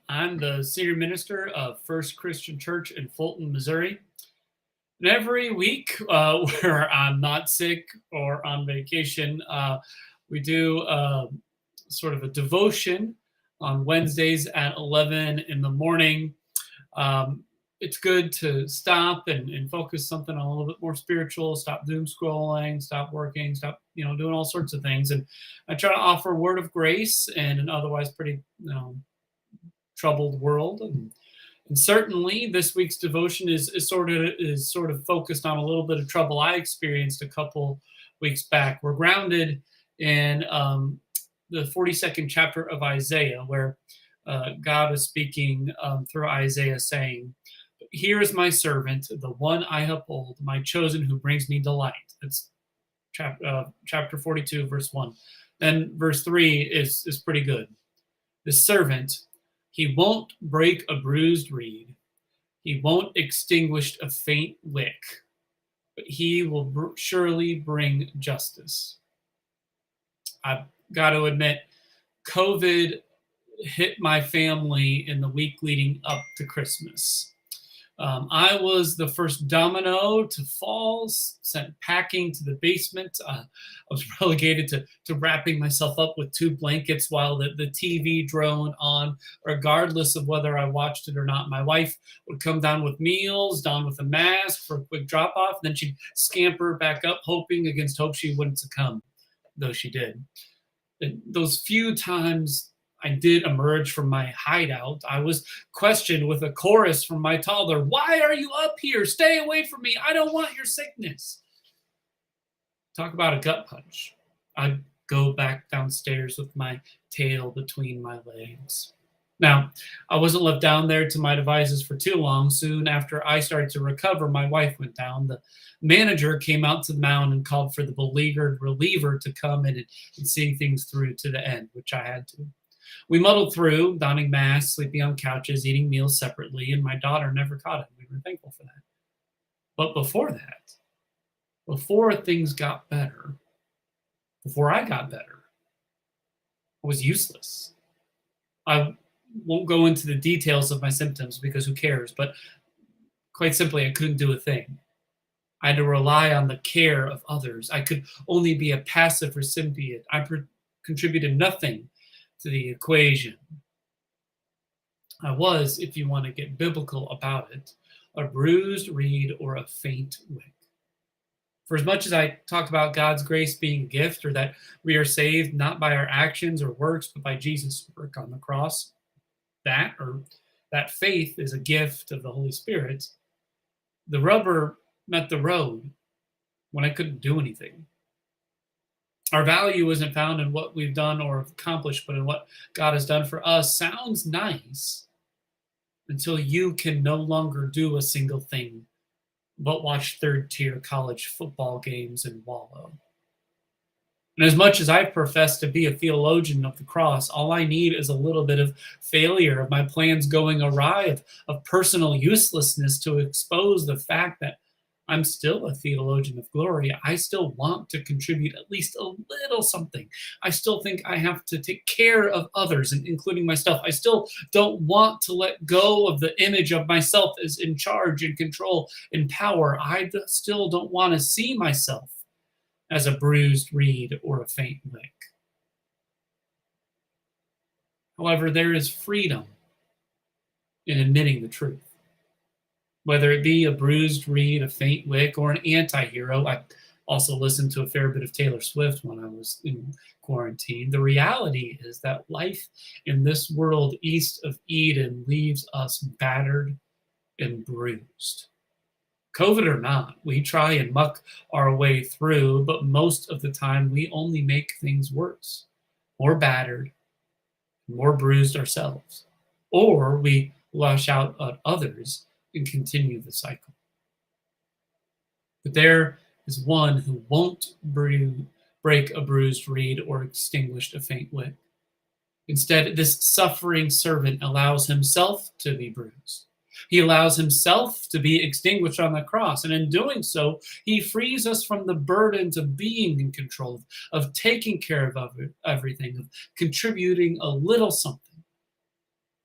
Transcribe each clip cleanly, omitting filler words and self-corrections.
I'm the senior minister of First Christian Church in Fulton, Missouri. And every week, where I'm not sick or on vacation, we do sort of a devotion on Wednesdays at 11 in the morning. It's good to stop and focus something on a little bit more spiritual, stop doom scrolling, stop working, stop, doing all sorts of things. And I try to offer a word of grace in an otherwise pretty, troubled world. And certainly this week's devotion is sort of focused on a little bit of trouble I experienced a couple weeks back. We're grounded in the 42nd chapter of Isaiah, where God is speaking through Isaiah, saying, "Here is my servant, the one I uphold, my chosen, who brings me delight." That's chapter 42, verse 1. Then verse 3 is pretty good. "The servant, he won't break a bruised reed. He won't extinguish a faint wick, but he will surely bring justice." I've got to admit, COVID hit my family in the week leading up to Christmas. I was the first domino to fall, sent packing to the basement. I was relegated to wrapping myself up with two blankets while the TV droned on, regardless of whether I watched it or not. My wife would come down with meals, don with a mask for a quick drop off, and then she'd scamper back up, hoping against hope she wouldn't succumb, though she did. And those few times I did emerge from my hideout, I was questioned with a chorus from my toddler, "Why are you up here? Stay away from me. I don't want your sickness." Talk about a gut punch. I'd go back downstairs with my tail between my legs. Now, I wasn't left down there to my devices for too long. Soon after I started to recover, my wife went down. The manager came out to the mound and called for the beleaguered reliever to come in and see things through to the end, which I had to. We muddled through, donning masks, sleeping on couches, eating meals separately, and my daughter never caught it. We were thankful for that. But before that, before things got better, before I got better, I was useless. I won't go into the details of my symptoms because who cares, but quite simply, I couldn't do a thing. I had to rely on the care of others. I could only be a passive recipient. I contributed nothing to the equation. I was, if you want to get biblical about it, a bruised reed or a faint wick. For as much as I talk about God's grace being a gift, or that we are saved not by our actions or works, but by Jesus' work on the cross, that faith is a gift of the Holy Spirit, the rubber met the road when I couldn't do anything. Our value isn't found in what we've done or accomplished, but in what God has done for us. Sounds nice until you can no longer do a single thing but watch third-tier college football games and wallow. And as much as I profess to be a theologian of the cross, all I need is a little bit of failure, of my plans going awry, of personal uselessness to expose the fact that I'm still a theologian of glory. I still want to contribute at least a little something. I still think I have to take care of others, including myself. I still don't want to let go of the image of myself as in charge and control and power. I still don't want to see myself as a bruised reed or a faint wick. However, there is freedom in admitting the truth. Whether it be a bruised reed, a faint wick, or an anti-hero. I also listened to a fair bit of Taylor Swift when I was in quarantine. The reality is that life in this world east of Eden leaves us battered and bruised. COVID or not, we try and muck our way through, but most of the time we only make things worse, more battered, more bruised ourselves, or we lash out at others and continue the cycle. But there is one who won't break a bruised reed or extinguish a faint wick. Instead, this suffering servant allows himself to be bruised. He allows himself to be extinguished on the cross, and in doing so, he frees us from the burdens of being in control, of taking care of everything, of contributing a little something.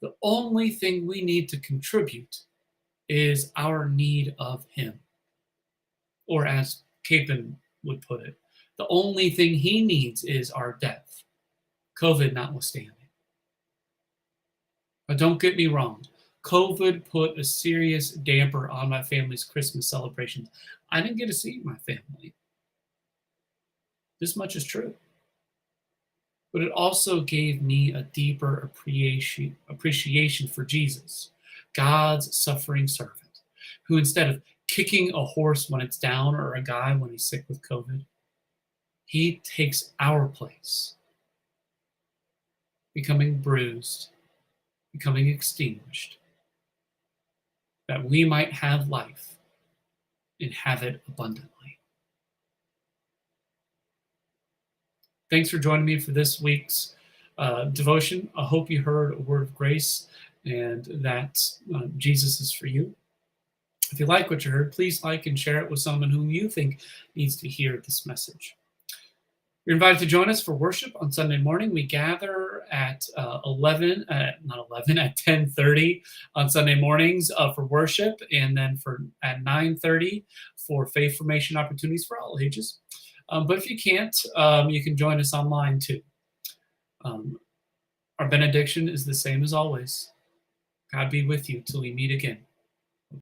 The only thing we need to contribute is our need of him. Or as Capon would put it, the only thing he needs is our death, COVID notwithstanding. But don't get me wrong, COVID put a serious damper on my family's Christmas celebrations. I didn't get to see my family. This much is true. But it also gave me a deeper appreciation for Jesus, God's suffering servant, who instead of kicking a horse when it's down or a guy when he's sick with COVID, he takes our place, becoming bruised, becoming extinguished, that we might have life and have it abundantly. Thanks for joining me for this week's devotion. I hope you heard a word of grace and that Jesus is for you. If you like what you heard, please like and share it with someone who you think needs to hear this message. You're invited to join us for worship on Sunday morning. We gather at 10:30 on Sunday mornings for worship, and then at 9:30 for faith formation opportunities for all ages. But if you can't, you can join us online too. Our benediction is the same as always. God be with you till we meet again.